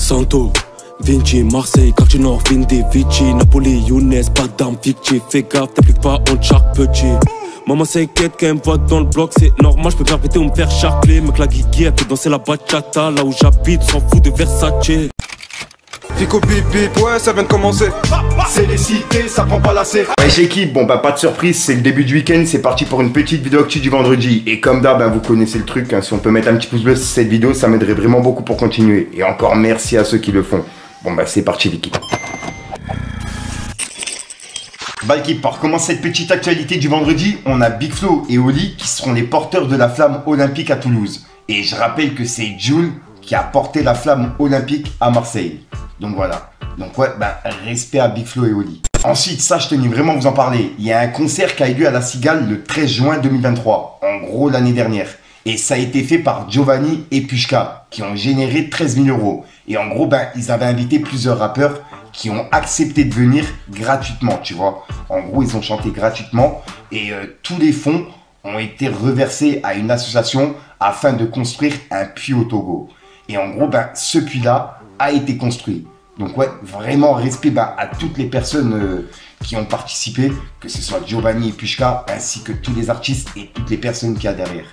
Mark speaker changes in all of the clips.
Speaker 1: Santo, Vinci, Marseille, quartier nord, Vindi, Vici, Napoli, Younes, Bagdad, Vichy. Fais gaffe, t'appliques pas en chaque petit. Maman s'inquiète quand elle me voit dans le bloc, c'est normal, je peux faire péter ou me faire charcler. Mec la guigui, elle fait danser la bachata, là où j'habite, s'en fout de Versace.
Speaker 2: Fico bip bip, ouais ça vient de commencer. C'est les cités, ça prend pas la serre.
Speaker 3: Wesh équipe, bon bah pas de surprise, c'est le début du week-end, c'est parti pour une petite vidéo actu du vendredi. Et comme d'hab, vous connaissez le truc, hein, si on peut mettre un petit pouce bleu sur cette vidéo, ça m'aiderait vraiment beaucoup pour continuer. Et encore merci à ceux qui le font. Bon bah c'est parti l'équipe. Bah équipe, pour commencer cette petite actualité du vendredi, on a Big Flo et Oli qui seront les porteurs de la flamme olympique à Toulouse. Et je rappelle que c'est Jul qui a porté la flamme olympique à Marseille. Donc voilà. Donc ouais, bah respect à Big Flo et Oli. Ensuite, ça je tenais vraiment à vous en parler. Il y a un concert qui a eu lieu à la Cigale le 13 juin 2023. En gros l'année dernière. Et ça a été fait par Giovanni et Pushka qui ont généré 13 000 €. Et en gros, ben, ils avaient invité plusieurs rappeurs qui ont accepté de venir gratuitement, tu vois. En gros, ils ont chanté gratuitement et tous les fonds ont été reversés à une association afin de construire un puits au Togo. Et en gros, ben, ce puits-là a été construit. Donc ouais, vraiment respect à toutes les personnes qui ont participé, que ce soit Giovanni et Pushka, ainsi que tous les artistes et toutes les personnes qu'il y a derrière.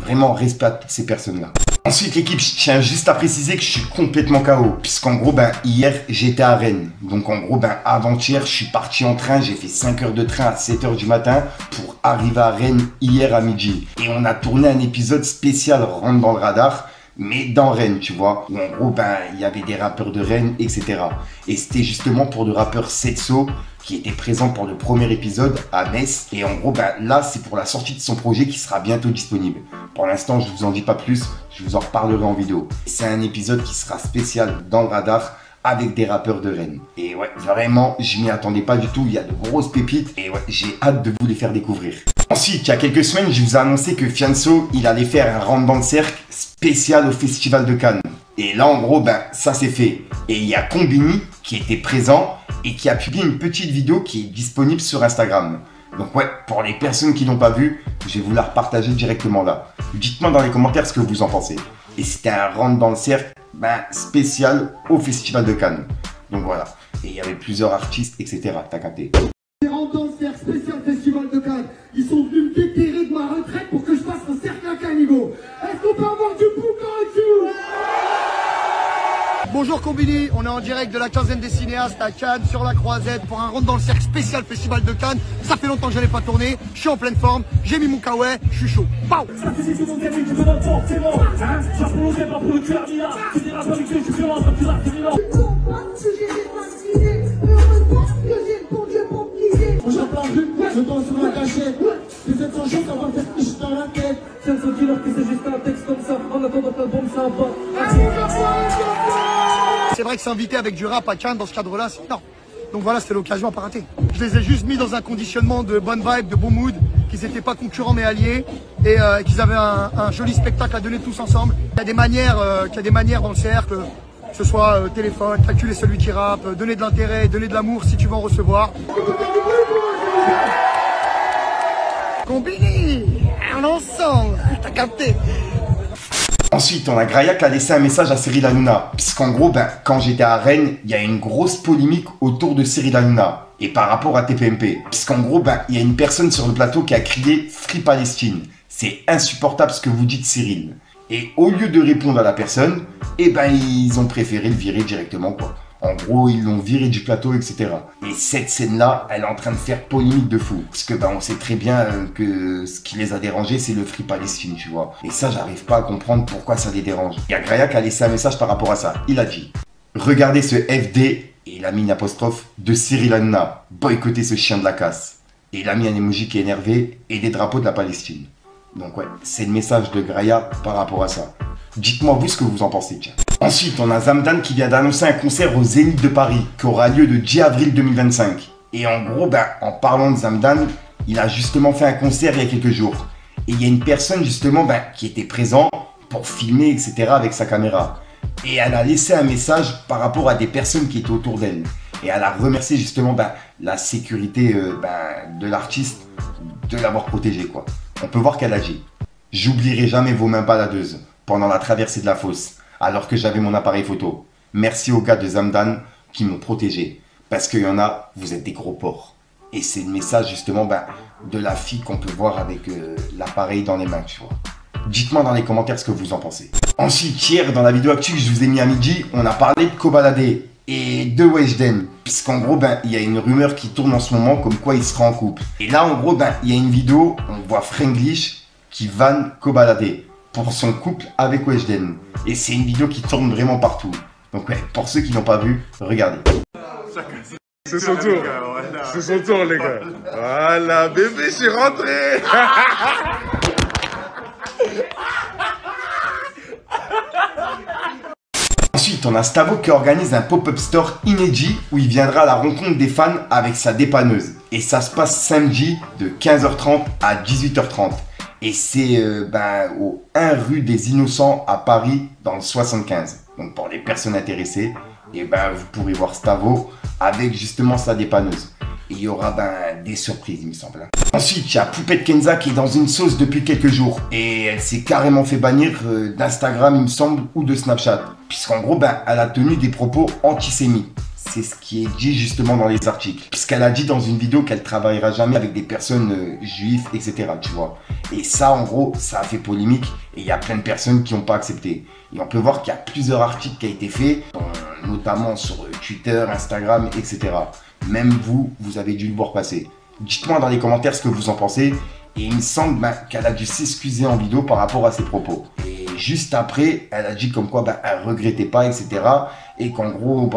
Speaker 3: Vraiment respect à toutes ces personnes-là. Ensuite l'équipe, je tiens juste à préciser que je suis complètement KO. Puisqu'en gros, hier, j'étais à Rennes. Donc en gros, avant-hier, je suis parti en train. J'ai fait 5 heures de train à 7 heures du matin pour arriver à Rennes hier à midi. Et on a tourné un épisode spécial Rentre dans le radar. Mais dans Rennes, tu vois, où en gros, il y avait des rappeurs de Rennes, etc. Et c'était justement pour le rappeur Setso, qui était présent pour le premier épisode à Metz. Et en gros, là, c'est pour la sortie de son projet qui sera bientôt disponible. Pour l'instant, je ne vous en dis pas plus, je vous en reparlerai en vidéo. C'est un épisode qui sera spécial dans le radar, avec des rappeurs de Rennes. Et ouais, vraiment, je m'y attendais pas du tout, il y a de grosses pépites, et ouais, j'ai hâte de vous les faire découvrir. Ensuite, il y a quelques semaines, je vous ai annoncé que Fianso, il allait faire un rentre dans le cercle spécial au Festival de Cannes. Et là, en gros, ça c'est fait. Et il y a Combini qui était présent et qui a publié une petite vidéo qui est disponible sur Instagram. Donc ouais, pour les personnes qui l'ont pas vue, je vais vous la repartager directement là. Dites-moi dans les commentaires ce que vous en pensez. Et c'était un rentre dans le cercle spécial au Festival de Cannes. Donc voilà. Et il y avait plusieurs artistes, etc. T'as capté.
Speaker 4: Rentre dans le cercle spécial Festival de Cannes. Ils sont venus me déterrer de ma retraite pour que je fasse un cercle à Caniveau. Est-ce qu'on peut avoir du boucan au-dessus? Bonjour Combini, on est en direct de la quinzaine des cinéastes à Cannes sur la Croisette pour un rentre dans le cercle spécial Festival de Cannes. Ça fait longtemps que je n'ai pas tourné, je suis en pleine forme, j'ai mis mon kawaii, je suis chaud. Pow. Je danse sur la cachette. Les êtres sont chauds, ça va faire fiche dans la tête. C'est un dis-leur que c'est juste un texte comme ça. En attendant ta bombe, ça va. C'est vrai que s'inviter avec du rap à Cannes dans ce cadre-là, c'est énorme. Donc voilà, c'était l'occasion à pas rater. Je les ai juste mis dans un conditionnement de bonne vibe, de bon mood, qu'ils n'étaient pas concurrents mais alliés et qu'ils avaient un joli spectacle à donner tous ensemble. Il y a des manières dans le cercle. Que ce soit téléphone, calculer celui qui rappe, donner de l'intérêt, donner de l'amour si tu veux en recevoir. Combini, on ensemble, t'as capté.
Speaker 3: Ensuite, on a Graya qui a laissé un message à Cyril Hanouna. Puisqu'en gros, quand j'étais à Rennes, il y a une grosse polémique autour de Cyril Hanouna. Et par rapport à TPMP. Puisqu'en gros, il y a une personne sur le plateau qui a crié « Free Palestine ». C'est insupportable ce que vous dites Cyril. Et au lieu de répondre à la personne, ils ont préféré le virer directement, quoi. En gros, ils l'ont viré du plateau, etc. Et cette scène-là, elle est en train de faire polémique de fou. Parce que on sait très bien que ce qui les a dérangés, c'est le Free Palestine, tu vois. Et ça, j'arrive pas à comprendre pourquoi ça les dérange. Il y a Graya qui a laissé un message par rapport à ça. Il a dit « Regardez ce FD », et il a mis une apostrophe, de Cyril Hanouna. Boycottez ce chien de la casse. Et il a mis un emoji qui est énervé et des drapeaux de la Palestine. Donc ouais, c'est le message de Graya par rapport à ça. Dites-moi vous ce que vous en pensez, tiens. Ensuite, on a Zamdan qui vient d'annoncer un concert au Zénith de Paris qui aura lieu le 10 avril 2025. Et en gros, en parlant de Zamdan, il a justement fait un concert il y a quelques jours. Et il y a une personne justement qui était présent pour filmer, etc. avec sa caméra. Et elle a laissé un message par rapport à des personnes qui étaient autour d'elle. Et elle a remercié justement la sécurité de l'artiste de l'avoir protégé, quoi. On peut voir qu'elle a dit « J'oublierai jamais vos mains baladeuses pendant la traversée de la fosse, alors que j'avais mon appareil photo. merci aux gars de Zamdan qui m'ont protégé. Parce qu'il y en a, vous êtes des gros porcs. Et c'est le message justement de la fille qu'on peut voir avec l'appareil dans les mains, tu vois. Dites-moi dans les commentaires ce que vous en pensez. Ensuite, hier, dans la vidéo actu que je vous ai mis à midi, on a parlé de Kobalade et de Weshden. Puisqu'en gros, il y a une rumeur qui tourne en ce moment comme quoi il sera en couple. Et là, en gros, il y a une vidéo, on voit Franglish qui vanne Kobalade pour son couple avec Weshden. Et c'est une vidéo qui tourne vraiment partout. Donc ouais, pour ceux qui n'ont pas vu, regardez.
Speaker 5: C'est son tour. C'est son tour, les gars. Voilà, bébé, je suis rentré.
Speaker 3: Ensuite, on a Stavo qui organise un pop-up store inédit où il viendra à la rencontre des fans avec sa dépanneuse. Et ça se passe samedi de 15h30 à 18h30. Et c'est au 1 rue des Innocents à Paris dans le 75. Donc pour les personnes intéressées, vous pourrez voir Stavo avec justement sa dépanneuse. Et il y aura des surprises, il me semble. Ensuite, il y a Poupette Kenza qui est dans une sauce depuis quelques jours. Et elle s'est carrément fait bannir d'Instagram, il me semble, ou de Snapchat. Puisqu'en gros, elle a tenu des propos antisémites. C'est ce qui est dit justement dans les articles. Puisqu'elle a dit dans une vidéo qu'elle travaillera jamais avec des personnes juives, etc. Tu vois. Et ça, en gros, ça a fait polémique. Et il y a plein de personnes qui n'ont pas accepté. Et on peut voir qu'il y a plusieurs articles qui ont été faits, notamment sur Twitter, Instagram, etc. Même vous avez dû le voir passer. Dites-moi dans les commentaires ce que vous en pensez. Et il me semble qu'elle a dû s'excuser en vidéo par rapport à ses propos. Et juste après, elle a dit comme quoi elle regrettait pas, etc. Et qu'en gros,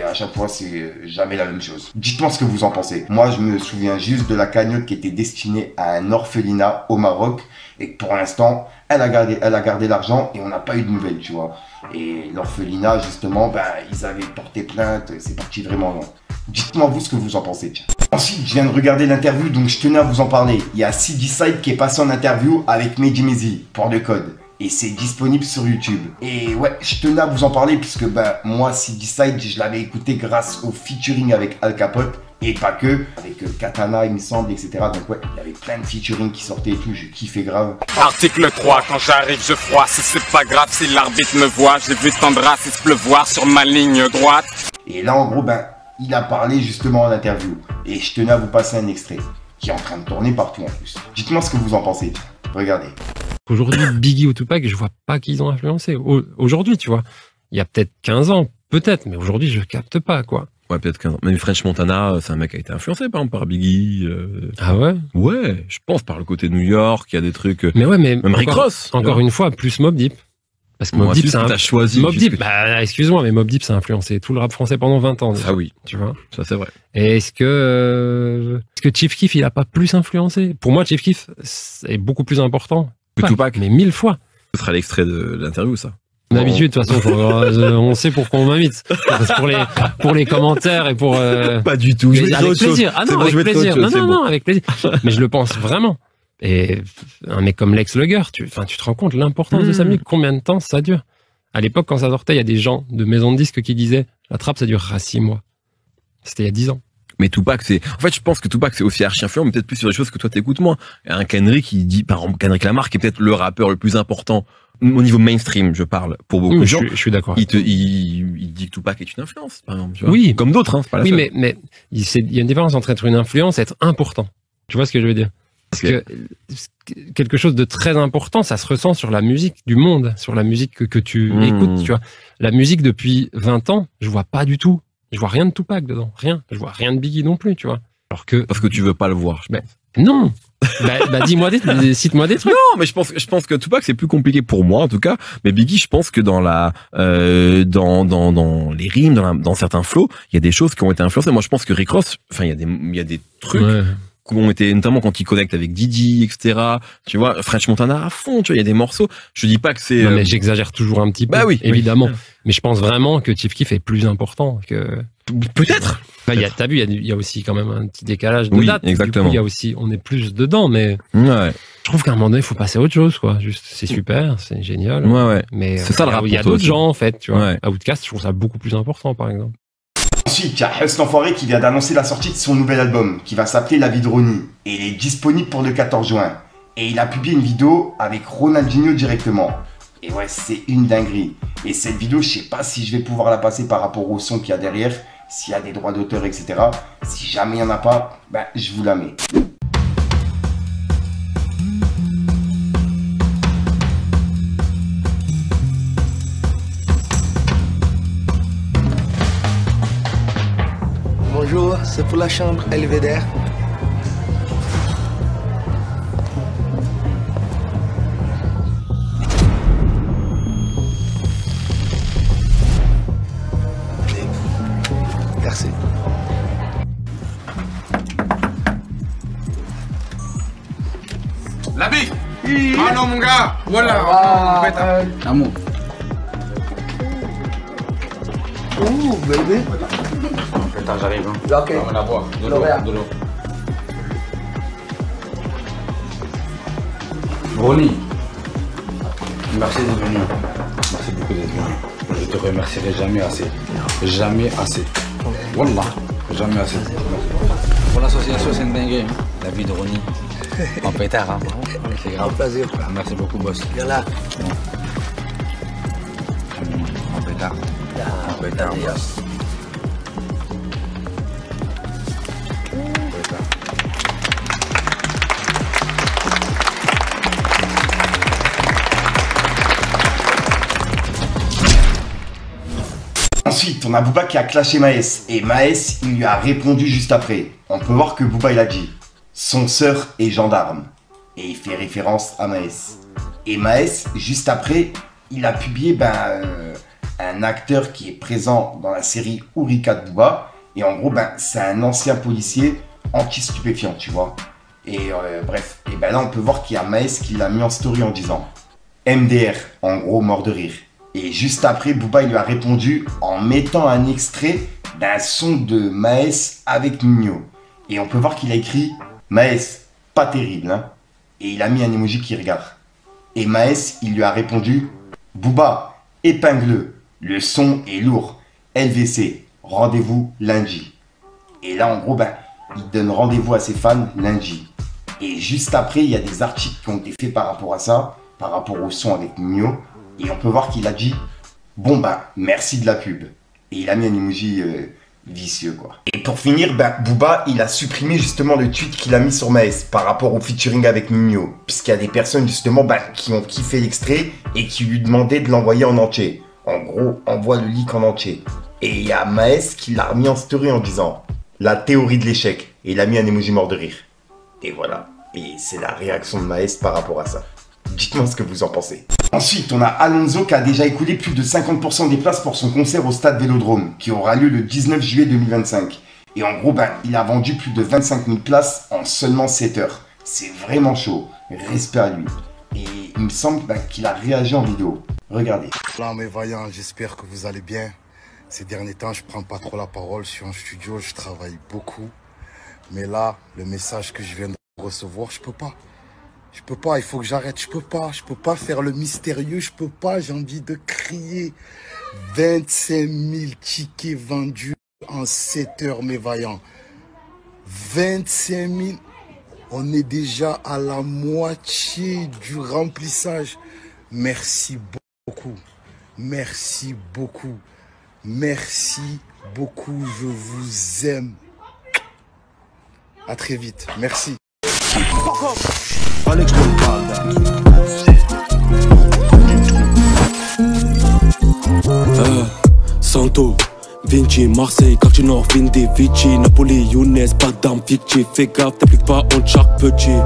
Speaker 3: à chaque fois, c'est jamais la même chose. Dites-moi ce que vous en pensez. Moi, je me souviens juste de la cagnotte qui était destinée à un orphelinat au Maroc. Et que pour l'instant, elle a gardé l'argent et on n'a pas eu de nouvelles, tu vois. Et l'orphelinat, justement, ils avaient porté plainte. C'est parti vraiment loin. Dites-moi vous ce que vous en pensez. Tiens. Ensuite, je viens de regarder l'interview, donc je tenais à vous en parler. Il y a Sidi Saïd qui est passé en interview avec Mehdi Maizi, Port de Code. Et c'est disponible sur YouTube. Et ouais, je tenais à vous en parler puisque moi, Sidi Saïd, je l'avais écouté grâce au featuring avec Al Capote. Et pas que, avec Katana, il me semble, etc. Donc ouais, il y avait plein de featuring qui sortaient et tout, je kiffais grave.
Speaker 6: Article 3, quand j'arrive je froisse, c'est pas grave si l'arbitre me voit, j'ai vu Tendras et se pleuvoir sur ma ligne droite.
Speaker 3: Et là en gros, il a parlé justement en interview. Et je tenais à vous passer un extrait, qui est en train de tourner partout en plus. Dites-moi ce que vous en pensez, regardez.
Speaker 7: Aujourd'hui, Biggie ou Tupac, je vois pas qu'ils ont influencé. Aujourd'hui, tu vois, il y a peut-être 15 ans, peut-être, mais aujourd'hui, je capte pas, quoi.
Speaker 8: Ouais, peut-être 15 ans. Mais French Montana, c'est un mec qui a été influencé, par exemple, par Biggie.
Speaker 7: Ah ouais?
Speaker 8: Ouais, je pense, par le côté New York, il y a des trucs...
Speaker 7: Mais ouais, mais...
Speaker 8: Même Rick Ross.
Speaker 7: Encore une fois, plus Mobb Deep. Parce que Mobb Deep,
Speaker 8: t'as choisi.
Speaker 7: Mobb Deep, excuse-moi, mais Mobb Deep, ça a influencé tout le rap français pendant 20 ans.
Speaker 8: Ah oui.
Speaker 7: Tu vois?
Speaker 8: Ça, c'est vrai.
Speaker 7: Et est-ce que Chief Keef, il a pas plus influencé? Pour moi, Chief Keef, est beaucoup plus important
Speaker 8: que Tupac.
Speaker 7: Mais 1000 fois.
Speaker 8: Ce sera l'extrait de l'interview, ça.
Speaker 7: D'habitude, de toute façon, on sait pourquoi on m'invite. Pour les commentaires et pour...
Speaker 8: Pas du tout.
Speaker 7: Avec plaisir. Ah non, avec plaisir. Non, avec plaisir. Mais je le pense vraiment. Et un mec comme Lex Luger, tu te rends compte l'importance de sa musique, combien de temps ça dure. À l'époque, quand ça sortait, il y a des gens de maisons de disques qui disaient la trappe, ça durera 6 mois. C'était il y a 10 ans.
Speaker 8: Mais Tupac, en fait, je pense que Tupac, c'est aussi archi influent, mais peut-être plus sur des choses que toi t'écoutes moins. Un Kendrick qui dit, par exemple, Kendrick Lamar, qui est peut-être le rappeur le plus important au niveau mainstream, je parle, pour beaucoup de gens.
Speaker 7: Je suis d'accord.
Speaker 8: Il dit que Tupac est une influence, par exemple. Tu vois.
Speaker 7: Oui.
Speaker 8: Comme d'autres, hein. C'est pas la seule.
Speaker 7: mais il y a une différence entre être une influence et être important. Tu vois ce que je veux dire? Parce que quelque chose de très important, ça se ressent sur la musique du monde, sur la musique que tu écoutes, tu vois. La musique depuis 20 ans, je vois pas du tout. Je vois rien de Tupac dedans, rien. Je vois rien de Biggie non plus, tu vois. Alors que
Speaker 8: parce que tu veux pas le voir.
Speaker 7: Non. Dis-moi cite-moi des trucs.
Speaker 8: Non, mais je pense que Tupac c'est plus compliqué pour moi en tout cas. Mais Biggie, je pense que dans dans les rimes, dans certains flows, il y a des choses qui ont été influencées. Moi, je pense que Rick Ross, il y a des trucs. Ouais. Qui ont été, notamment quand il connecte avec Didi, etc. Tu vois, French Montana à fond, tu vois, il y a des morceaux. Je dis pas que c'est...
Speaker 7: Non, mais j'exagère toujours un petit peu.
Speaker 8: Bah oui.
Speaker 7: Évidemment. Oui. Mais je pense vraiment que Chief Keef est plus important que...
Speaker 8: Peut-être.
Speaker 7: T'as vu, il y a aussi quand même un petit décalage de date.
Speaker 8: Exactement.
Speaker 7: Il y a aussi, on est plus dedans, mais...
Speaker 8: Ouais.
Speaker 7: Je trouve qu'à un moment donné, il faut passer à autre chose, quoi. Juste, c'est super, c'est génial.
Speaker 8: Ouais.
Speaker 7: Mais
Speaker 8: c'est ça le rapport.
Speaker 7: Il y a d'autres gens, en fait, tu vois. Ouais. Outkast, je trouve ça beaucoup plus important, par exemple.
Speaker 3: Ensuite, il y a Hus l'Enfoiré qui vient d'annoncer la sortie de son nouvel album, qui va s'appeler La vie de Ronnie. Et il est disponible pour le 14 juin. Et il a publié une vidéo avec Ronaldinho directement. Et ouais, c'est une dinguerie. Et cette vidéo, je sais pas si je vais pouvoir la passer par rapport au son qu'il y a derrière, s'il y a des droits d'auteur, etc. Si jamais il n'y en a pas, ben, je vous la mets.
Speaker 9: Bonjour, c'est pour la chambre Belvédère. Merci.
Speaker 5: La bille. Ah non mon gars. Voilà.
Speaker 9: Amour. Ouh, bébé.
Speaker 10: Attends, j'arrive.
Speaker 9: Ok.
Speaker 10: On va la boire. De l'eau. Ronnie, merci d'être venu. Merci beaucoup d'être venu. Je te remercierai jamais assez. Jamais assez. Wallah, jamais assez. Pour l'association, c'est une dinguerie. La vie de Ronnie. En pétard, hein. C'est grave.
Speaker 9: Un plaisir.
Speaker 10: Merci beaucoup, boss.
Speaker 9: Viens là.
Speaker 10: En pétard. En pétard.
Speaker 3: Ensuite, on a Booba qui a clashé Maes. Et Maes, il lui a répondu juste après. On peut voir que Booba, il a dit son sœur est gendarme. Et il fait référence à Maes. Et Maes, juste après, il a publié un acteur qui est présent dans la série Ourika de Booba. Et en gros, c'est un ancien policier anti-stupéfiant, tu vois. Et bref, et là, on peut voir qu'il y a Maes qui l'a mis en story en disant MDR, en gros, mort de rire. Et juste après, Booba il lui a répondu en mettant un extrait d'un son de Maes avec Nino. Et on peut voir qu'il a écrit Maes, pas terrible, hein. Et il a mis un emoji qui regarde. Et Maes, il lui a répondu Booba, épingle-le, le son est lourd. LVC, rendez-vous lundi. Et là, en gros, il donne rendez-vous à ses fans lundi. Et juste après, il y a des articles qui ont été faits par rapport à ça, par rapport au son avec Nino. Et on peut voir qu'il a dit bon merci de la pub. Et il a mis un emoji vicieux quoi. Et pour finir, Booba il a supprimé justement le tweet qu'il a mis sur Maes par rapport au featuring avec Nino. Puisqu'il y a des personnes justement qui ont kiffé l'extrait et qui lui demandaient de l'envoyer en entier. En gros, envoie le leak en entier. Et il y a Maes qui l'a remis en story en disant la théorie de l'échec. Et il a mis un emoji mort de rire. Et voilà. Et c'est la réaction de Maes par rapport à ça. Dites-moi ce que vous en pensez. Ensuite, on a Alonso qui a déjà écoulé plus de 50% des places pour son concert au stade Vélodrome, qui aura lieu le 19 juillet 2025. Et en gros, il a vendu plus de 25 000 places en seulement 7 heures. C'est vraiment chaud. Respect à lui. Et il me semble qu'il a réagi en vidéo. Regardez.
Speaker 11: Là, mes vaillants, j'espère que vous allez bien. Ces derniers temps, je prends pas trop la parole. Je suis en studio, je travaille beaucoup. Mais là, le message que je viens de recevoir, je peux pas. Je peux pas, il faut que j'arrête, je peux pas faire le mystérieux, je peux pas, j'ai envie de crier. 25 000 tickets vendus en 7 heures, mes vaillants. 25 000, on est déjà à la moitié du remplissage. Merci beaucoup, merci beaucoup, merci beaucoup, je vous aime. À très vite, merci.
Speaker 1: Santo, Vinci, Marseille, quartier nord, Vindi, Vici, Napoli, Younes, Bagdam, Vichy. Fais gaffe, t'appliques pas on chaque petit.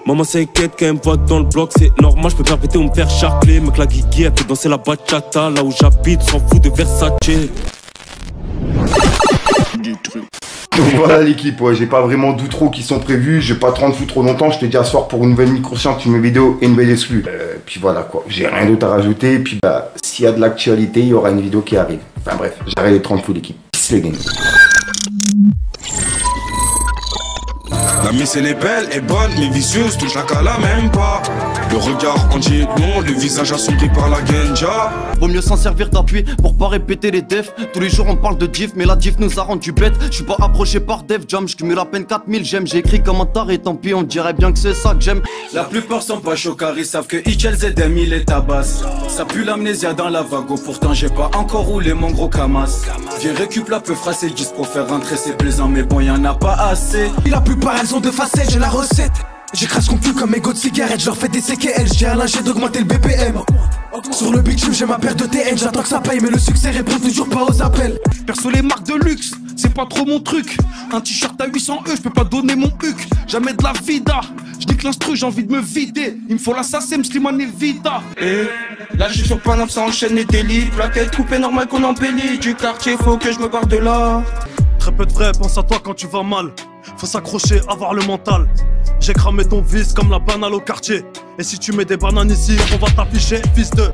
Speaker 1: Maman s'inquiète quand elle me voit dans le bloc, c'est normal, je peux perpéter ou me faire charcler. Mec la guigui, elle fait danser la bachata, là où j'habite, s'en fout de Versace.
Speaker 3: Donc voilà l'équipe, ouais, j'ai pas vraiment d'outro qui sont prévus, je vais pas trop trop longtemps, je te dis à soir pour une nouvelle micro-science, une nouvelle vidéo et une nouvelle exclue. Puis voilà quoi, j'ai rien d'autre à rajouter, puis s'il y a de l'actualité, il y aura une vidéo qui arrive. Enfin bref, j'arrête les 30 fous l'équipe. Peace les gars.
Speaker 12: La mise elle est belle et bonne, mais vicieuse, touche la cala même pas. Le regard entier long, le visage assombri par la genja.
Speaker 13: Vaut mieux s'en servir d'appui pour pas répéter les defs. Tous les jours on parle de diff, mais la diff nous a rendu bête. J'suis pas approché par Def Jam, j'cumule à peine 4000 j'aime. J'ai écrit comme un taré, tant pis, on dirait bien que c'est ça que j'aime.
Speaker 14: La plupart sont pas chauds car ils savent que Hitchell Zedem il est tabasse. Ça pue l'amnésia dans la vago, pourtant j'ai pas encore roulé mon gros camas. Viens récup la peu frassée, juste pour faire rentrer c'est plaisant, mais bon y'en a pas assez.
Speaker 15: La plupart elles ont deux facettes, j'ai la recette. J'écrase confus comme mégots de cigarette, je leur fais des CKL, j'ai un lâcher d'augmenter le BPM. Sur le bitume j'ai ma paire de TN, j'attends que ça paye mais le succès répond toujours pas aux appels.
Speaker 16: Perso les marques de luxe, c'est pas trop mon truc. Un t-shirt à 800 E, je peux pas donner mon huc. Jamais de la vida, je nique l'instru, j'ai envie de me vider. Il me faut l'assassin, Slimane et Vita.
Speaker 14: Et là je suis sur Paname, ça enchaîne les délits. Plaquette coupée normal qu'on embellit. Du quartier faut que je me barre de là.
Speaker 17: Très peu de vrai, pense à toi quand tu vas mal. Faut s'accrocher, avoir le mental. J'ai cramé ton vice comme la banane au quartier. Et si tu mets des bananes ici, on va t'afficher, fils de.